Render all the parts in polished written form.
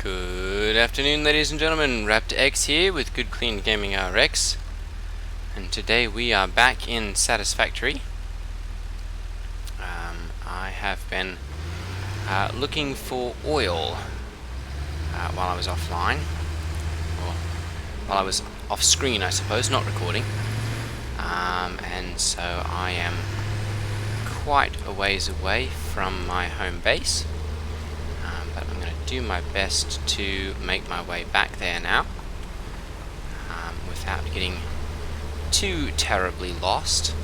Good afternoon, ladies and gentlemen. Raptor X here with Good Clean Gaming RX, and today we are back in Satisfactory. I have been looking for oil while I was offline, or while I was off screen, I suppose, not recording. And so I am quite a ways away from my home base. But I'm going to do my best to make my way back there now without getting too terribly lost.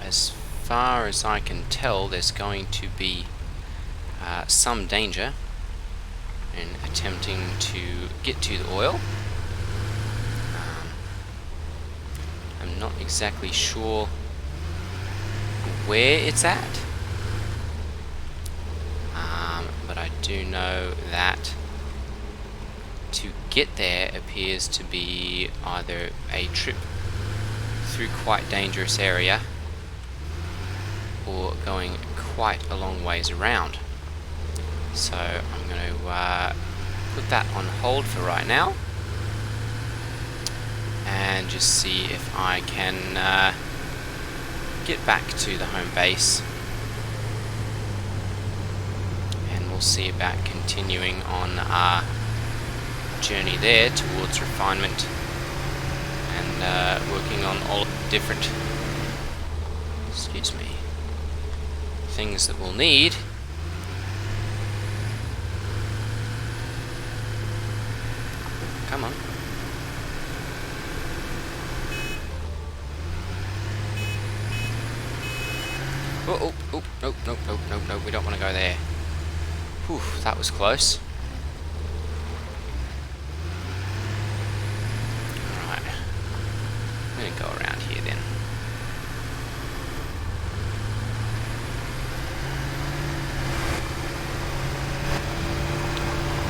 As far as I can tell, there's going to be some danger in attempting to get to the oil. I'm not exactly sure where it's at, but I do know that to get there appears to be either a trip through quite dangerous area or going quite a long ways around. So I'm going to put that on hold for right now and just see if I can get back to the home base, and we'll see about continuing on our journey there towards refinement and working on all of the different things that we'll need. Come on. Oh, no, we don't want to go there. Whew, that was close. Alright. I'm going to go around here then.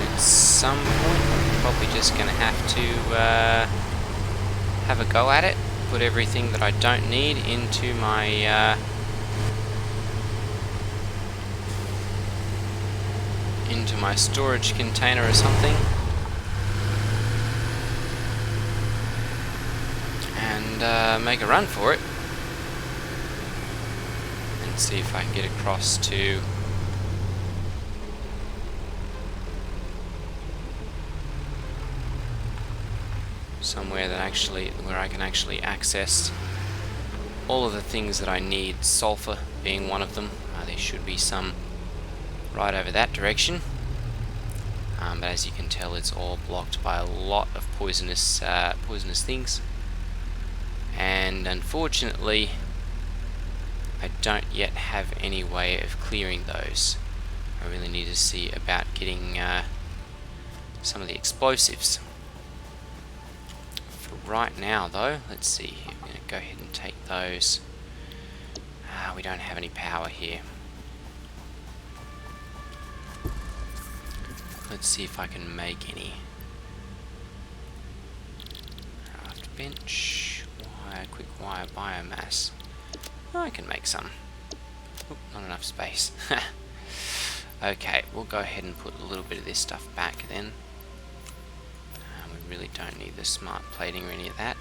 At some point, I'm probably just going to have to have a go at it. Put everything that I don't need into my storage container or something, and make a run for it and see if I can get across to somewhere where I can actually access all of the things that I need, sulfur being one of them. There should be some right over that direction. But as you can tell, it's all blocked by a lot of poisonous things, and unfortunately I don't yet have any way of clearing those. I really need to see about getting some of the explosives. For right now though, let's see here, I'm going to go ahead and take those. We don't have any power here. Let's see if I can make any. Craft bench, quick wire biomass. Oh, I can make some. Oop, not enough space. Okay, we'll go ahead and put a little bit of this stuff back then. We really don't need the smart plating or any of that.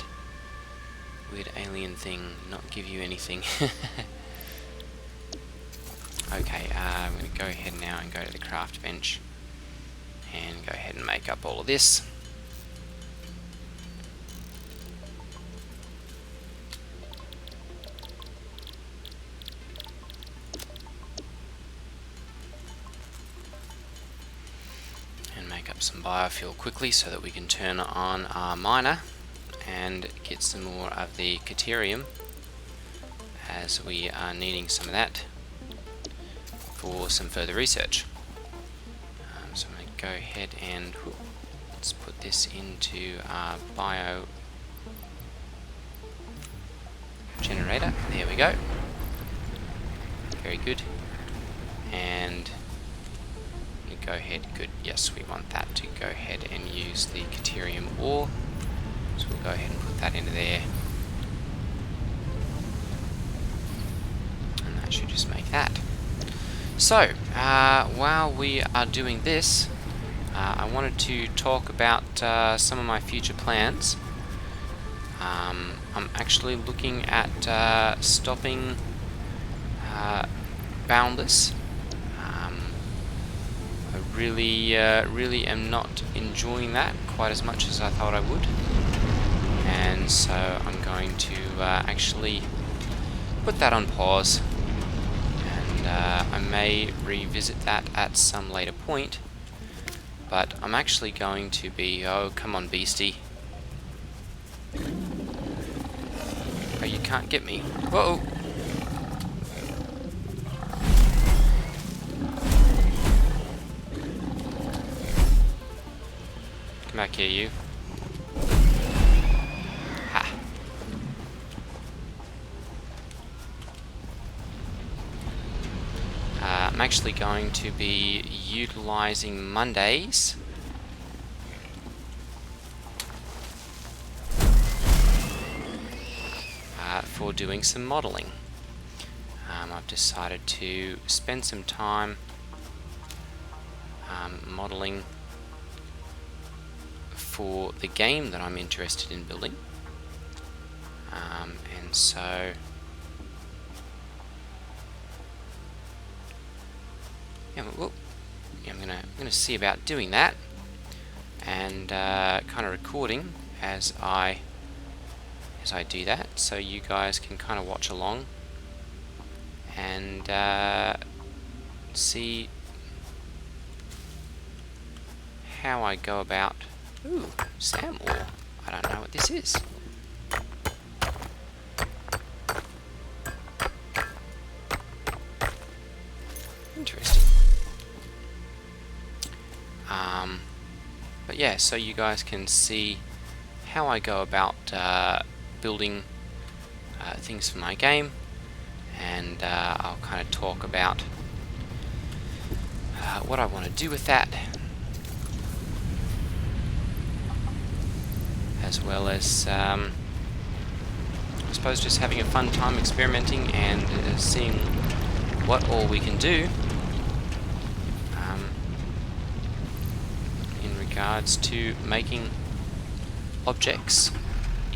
Weird alien thing, not give you anything. Okay, I'm going to go ahead now and go to the craft bench and go ahead and make up all of this. And make up some biofuel quickly so that we can turn on our miner and get some more of the caterium, as we are needing some of that for some further research. So I'm going to go ahead and let's put this into our bio generator. There we go. Very good. And we go ahead. Good. Yes, we want that to go ahead and use the caterium ore. So we'll go ahead and put that into there. should just make that. So, while we are doing this, I wanted to talk about some of my future plans. I'm actually looking at stopping Boundless. I really am not enjoying that quite as much as I thought I would, and so I'm going to actually put that on pause, and I may revisit that at some later point. But I'm actually going to be... Oh, come on, beastie. Oh, you can't get me. Whoa! Come back here, you. Ha! I'm actually going to be utilizing Mondays for doing some modeling. I've decided to spend some time modeling for the game that I'm interested in building, and so yeah, I'm gonna see about doing that, and kind of recording as I do that, so you guys can kind of watch along and see how I go about. Ooh, SAM ore. I don't know what this is. Interesting. But yeah, so you guys can see how I go about building things for my game, and I'll kind of talk about what I want to do with that, as well as I suppose just having a fun time experimenting and seeing what all we can do in regards to making objects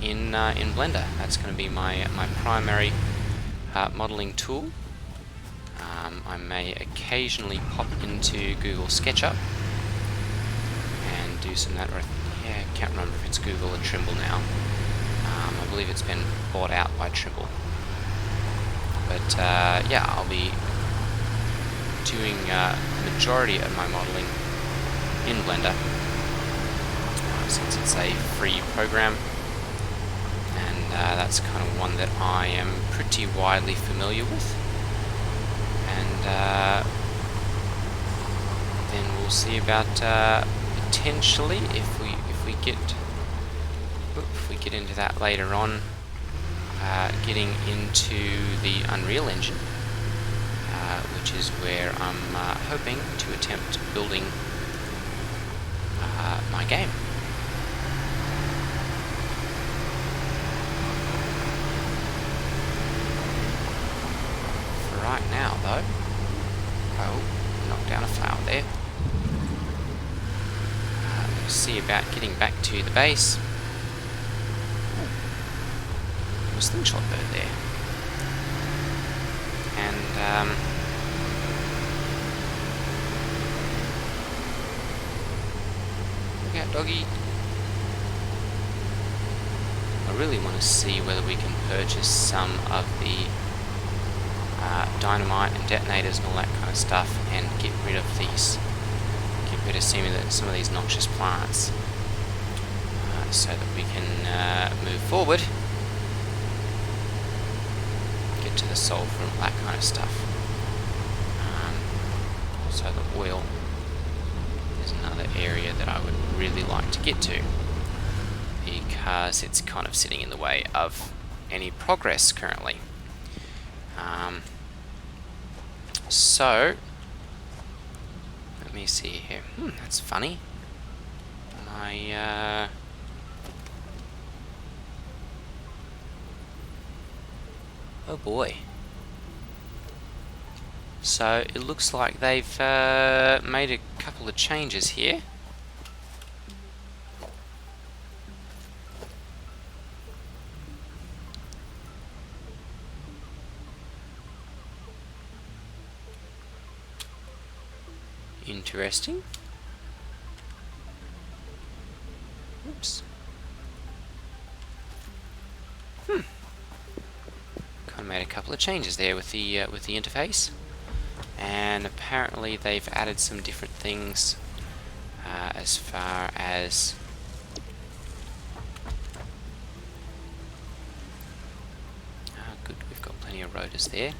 in Blender. That's going to be my primary modeling tool. I may occasionally pop into Google SketchUp and do some of that. Yeah, I can't remember if it's Google or Trimble now. I believe it's been bought out by Trimble. But yeah, I'll be doing the majority of my modeling in Blender, since it's a free program, and that's kind of one that I am pretty widely familiar with. And then we'll see about potentially if we get into that later on, getting into the Unreal Engine, which is where I'm hoping to attempt building my game. For right now, though, oh, knocked down a flower there. Let's see about getting back to the base. A slingshot bird there, and look out, doggy. I really want to see whether we can purchase some of the dynamite and detonators and all that kind of stuff, and get rid of some of these noxious plants, so that we can move forward. To the sulfur and all that kind of stuff. Also the oil is another area that I would really like to get to, because it's kind of sitting in the way of any progress currently. So let me see here. That's funny. My oh boy. So it looks like they've made a couple of changes here. Interesting. Oops. Kind of made a couple of changes there with the interface, and apparently they've added some different things as far as good. We've got plenty of rotors there.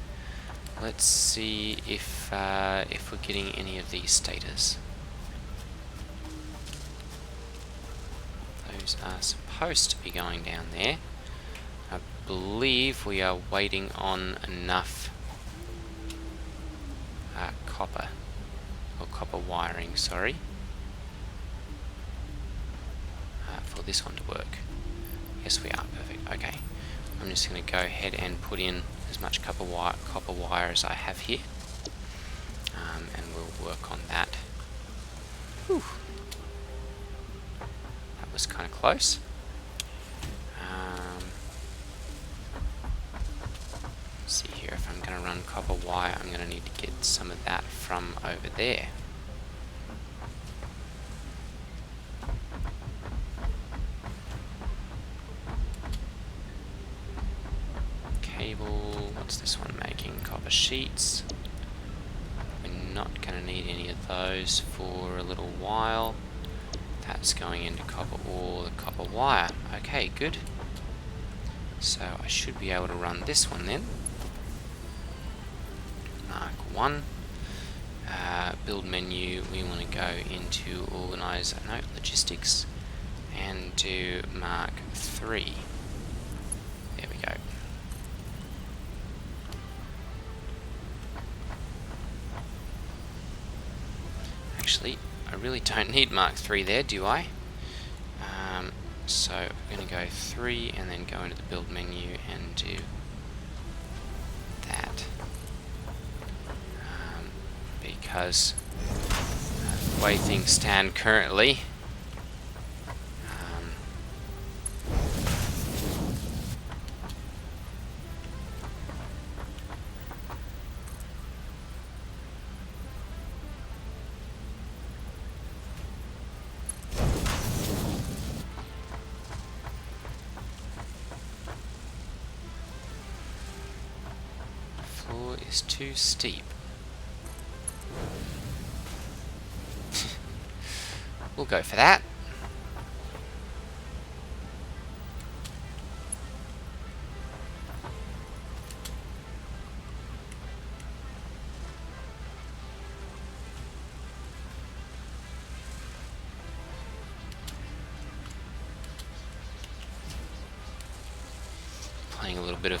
Let's see if we're getting any of these stators. Those are supposed to be going down there. I believe we are waiting on enough copper wiring, sorry, for this one to work. Yes, we are. Perfect. Okay, I'm just going to go ahead and put in as much copper wire as I have here, and we'll work on that. Whew. That was kind of close. Let's see here, if I'm going to run copper wire, I'm going to need to get some of that from over there. Cable, what's this one making? Copper sheets. We're not going to need any of those for a little while. That's going into copper ore, the copper wire. Okay, good. So I should be able to run this one then. Mark 1. Build menu, we want to go into organize, no, logistics, and do Mark 3. There we go. Actually, I really don't need Mark 3 there, do I? So we're going to go 3 and then go into the build menu and do that. Because the way things stand currently, floor is too steep. We'll go for that. Playing a little bit of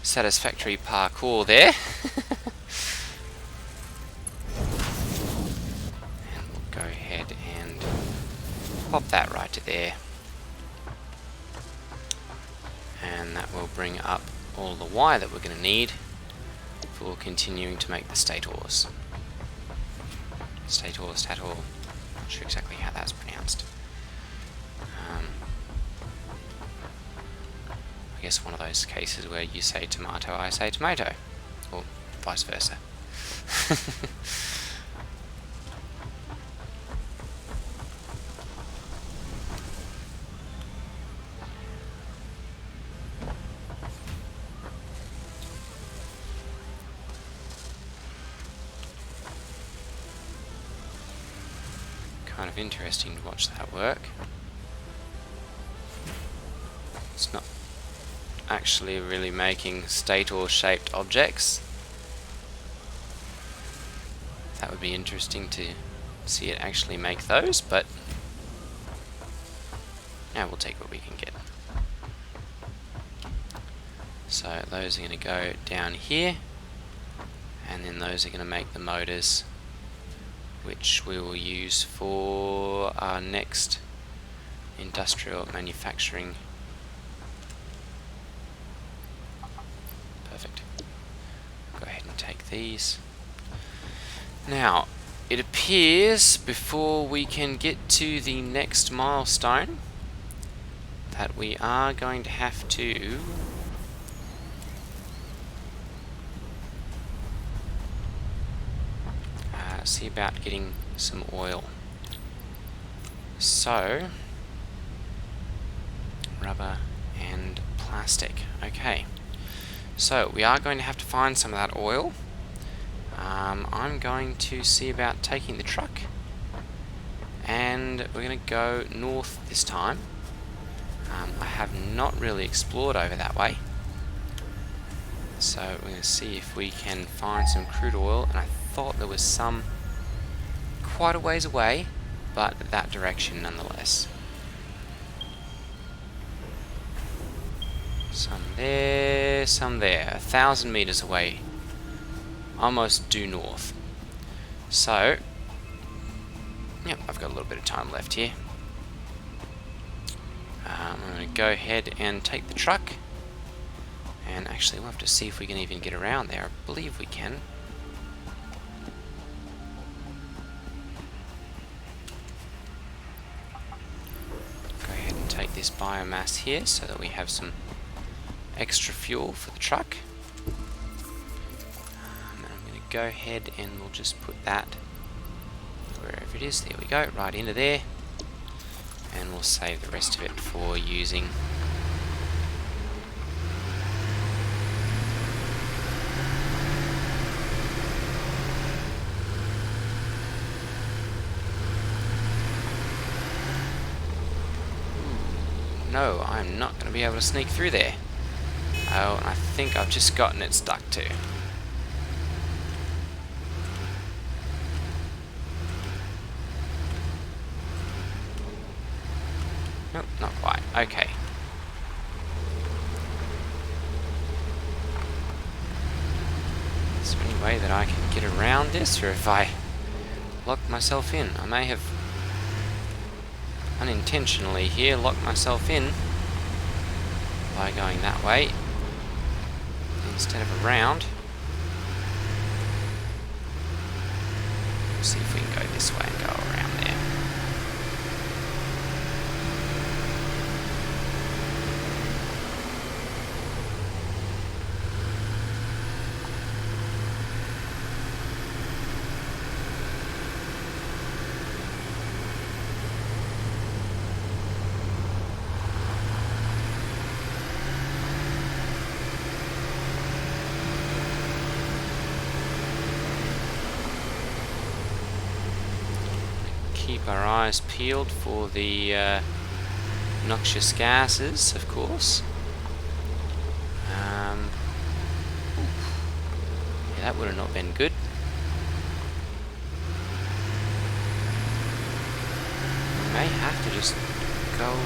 Satisfactory parkour there. Pop that right to there, and that will bring up all the wire that we're going to need for continuing to make the stators. Stator, not sure exactly how that's pronounced. I guess one of those cases where you say tomato, I say tomato, or vice versa. Kind of interesting to watch that work. It's not actually really making stator shaped objects. That would be interesting to see it actually make those, but now we'll take what we can get. So those are going to go down here, and then those are going to make the motors, which we will use for our next industrial manufacturing. Perfect. Go ahead and take take these. Now, it appears before we can get to the next milestone that we are going to have to see about getting some oil. So, rubber and plastic. Okay, so we are going to have to find some of that oil. I'm going to see about taking the truck, and we're going to go north this time. I have not really explored over that way, so we're going to see if we can find some crude oil, and I thought there was some quite a ways away, but that direction nonetheless. Some there, some there, 1,000 meters away, almost due north. So, yep, I've got a little bit of time left here. I'm going to go ahead and take the truck, and actually we'll have to see if we can even get around there. I believe we can. Go ahead and take this biomass here so that we have some extra fuel for the truck. And I'm going to go ahead and we'll just put that wherever it is. There we go, right into there. And we'll save the rest of it for using. No, I'm not going to be able to sneak through there. Oh, and I think I've just gotten it stuck too. Nope, not quite. Okay. Is there any way that I can get around this, or if I lock myself in? I may have unintentionally here locked myself in by going that way instead of around. Let's see if we can go this way and go around there. Keep our eyes peeled for the noxious gases, of course. Yeah, that would have not been good. We may have to just go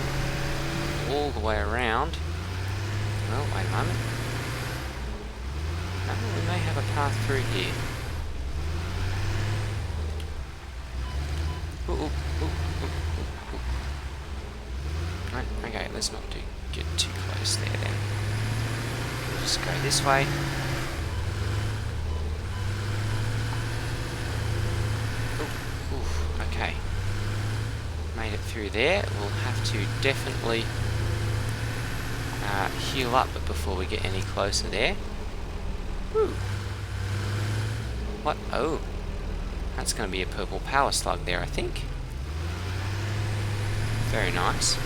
all the way around. Well, wait a moment. No, we may have a path through here. Ooh, ooh, ooh, ooh, ooh, ooh. Right, okay, let's not get too close there then. We'll just go this way. Ooh, ooh, okay. Made it through there. We'll have to definitely heal up before we get any closer there. Ooh. What? Oh. That's going to be a purple power slug there, I think. Very nice.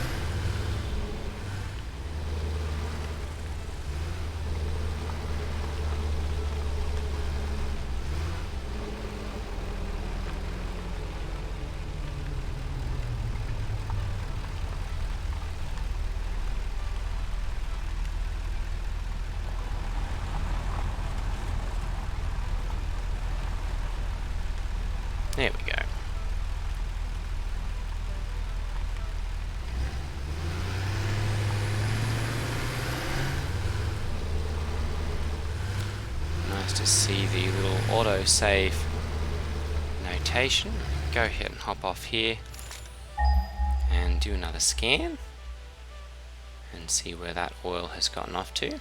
There we go. Nice to see the little autosave notation. Go ahead and hop off here and do another scan and see where that oil has gotten off to.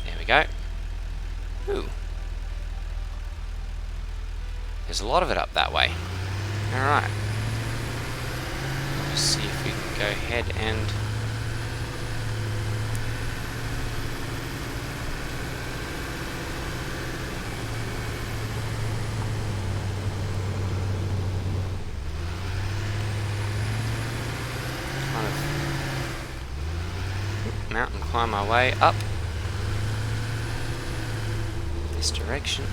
There we go. Ooh. There's a lot of it up that way. Alright. Let's see if we can go ahead and... kind of mountain climb our way up this direction.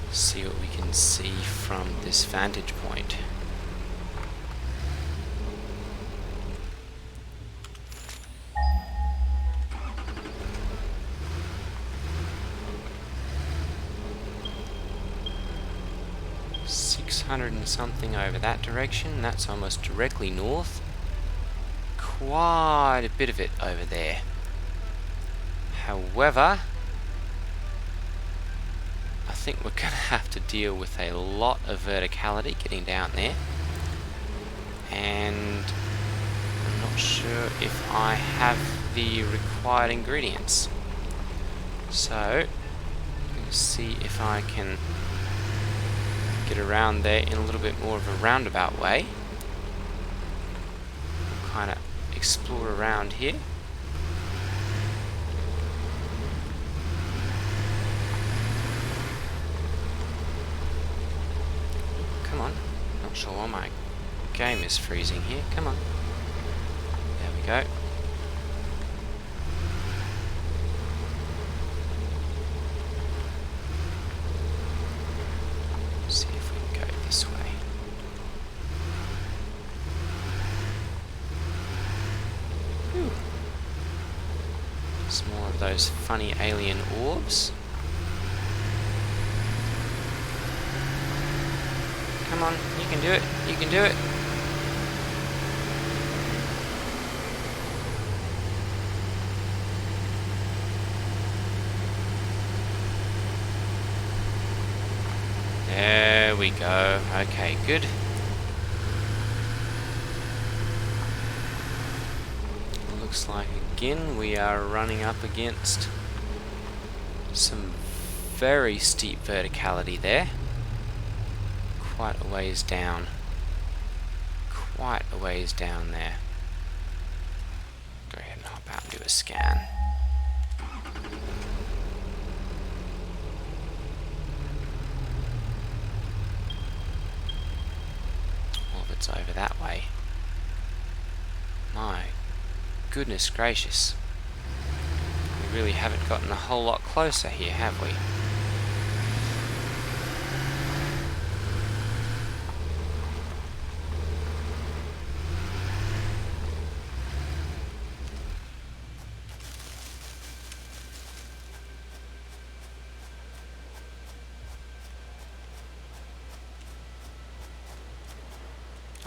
See what we can see from this vantage point. $600 and something over that direction. That's almost directly north. Quite a bit of it over there. However, I think we're going to have to deal with a lot of verticality getting down there, and I'm not sure if I have the required ingredients. So I'm going to see if I can get around there in a little bit more of a roundabout way. Kind of explore around here. Come on. Not sure why my game is freezing here. Come on. There we go. See if we can go this way. Whew. Some more of those funny alien orbs. Come on, you can do it, you can do it. There we go. Okay, good. Looks like again we are running up against some very steep verticality there. Quite a ways down. Quite a ways down there. Go ahead and hop out and do a scan. All of it's over that way. My goodness gracious. We really haven't gotten a whole lot closer here, have we?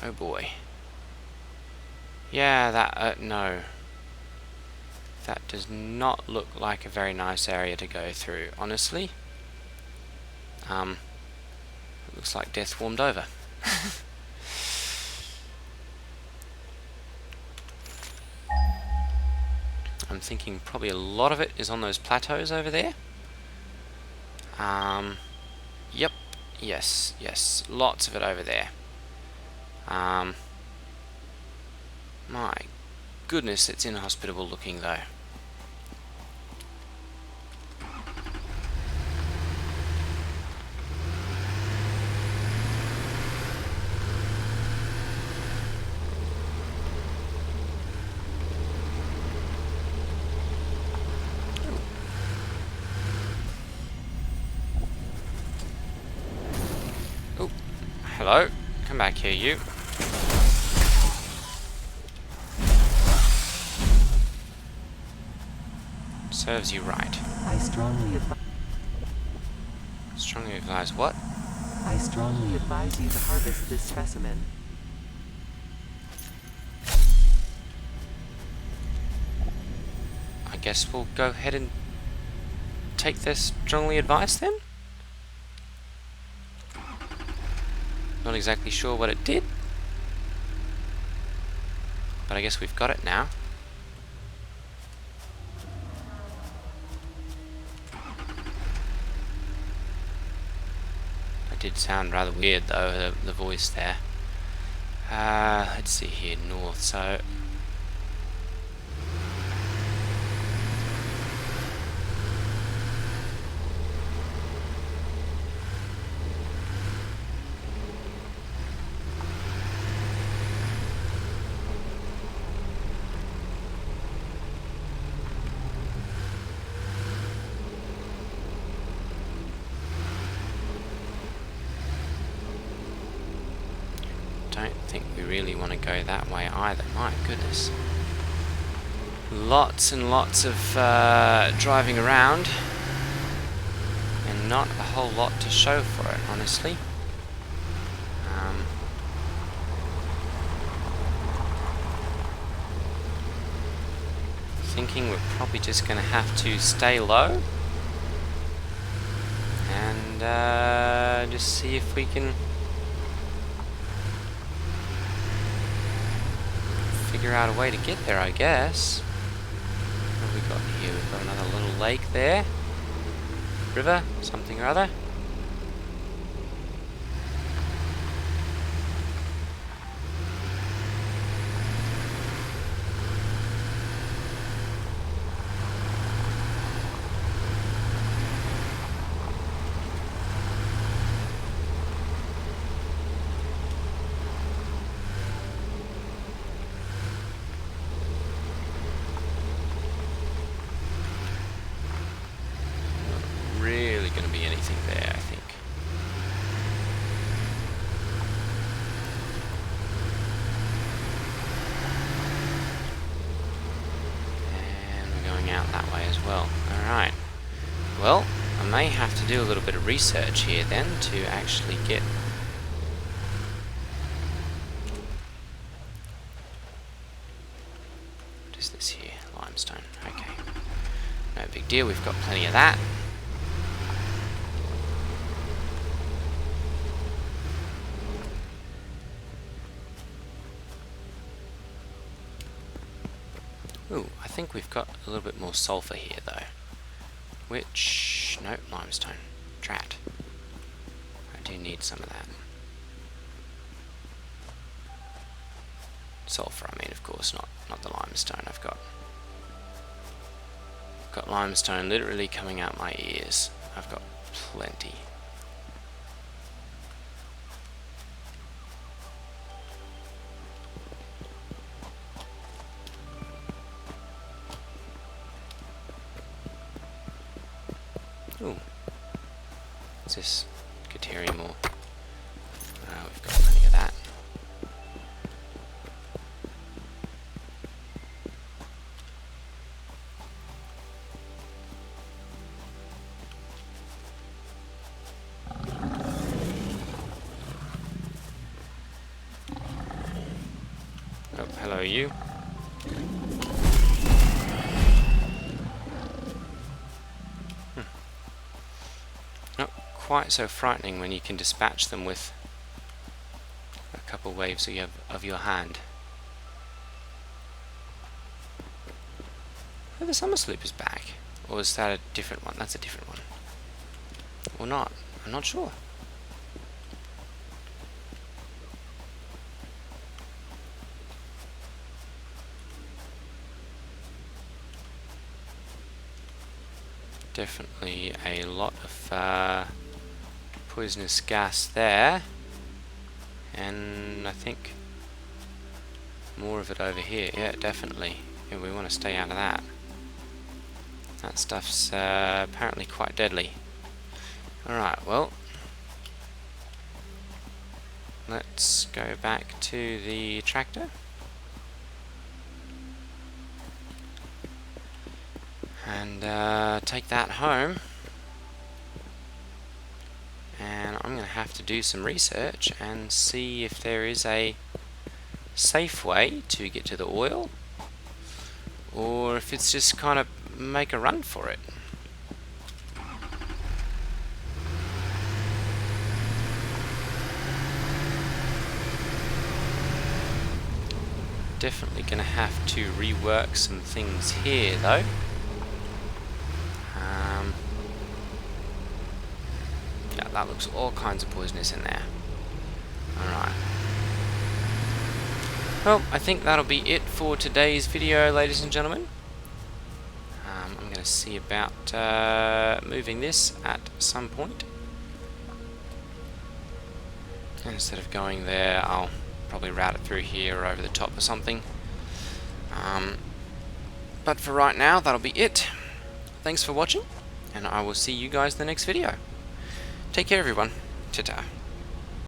Oh boy. Yeah, that, no. That does not look like a very nice area to go through, honestly. It looks like death warmed over. I'm thinking probably a lot of it is on those plateaus over there. Yep, yes, lots of it over there. My goodness, it's inhospitable looking though. Oh, hello, come back here, you. Serves you right. I strongly advise. Strongly advise what? I strongly advise you to harvest this specimen. guess we'll go ahead and take this strongly advised then. Not exactly sure what it did, but I guess we've got it now. That did sound rather weird though, the voice there. Let's see here, north, so... don't think we really want to go that way either. My goodness. Lots and lots of driving around and not a whole lot to show for it, honestly. Thinking we're probably just going to have to stay low and just see if we can figure out a way to get there, I guess. What have we got here? We've got another little lake there. River, something or other. Going to be anything there, I think. And we're going out that way as well. Alright. Well, I may have to do a little bit of research here then to actually get... What is this here? Limestone. Okay. No big deal, we've got plenty of that. Ooh, I think we've got a little bit more sulfur here though. Which... no, limestone. Drat. I do need some of that. Sulfur, I mean, of course, not the limestone. I've got limestone literally coming out my ears. I've got plenty. Ooh. What's this? Deuterium ore. We've got plenty of that. Oh, hello you. Not quite so frightening when you can dispatch them with a couple waves of your hand. Oh, the summer sloop is back. Or is that a different one? That's a different one. Or not. I'm not sure. Definitely a lot of poisonous gas there, and I think more of it over here. Yeah, definitely. Yeah, we want to stay out of that. That stuff's apparently quite deadly. Alright, well, let's go back to the tractor. And take that home, and I'm going to have to do some research and see if there is a safe way to get to the oil, or if it's just kind of make a run for it. Definitely going to have to rework some things here, though. Yeah, that looks all kinds of poisonous in there. Alright. Well, I think that'll be it for today's video, ladies and gentlemen. I'm going to see about moving this at some point. And instead of going there, I'll probably route it through here or over the top or something. But for right now, that'll be it. Thanks for watching, and I will see you guys in the next video. Take care, everyone. Ta-ta.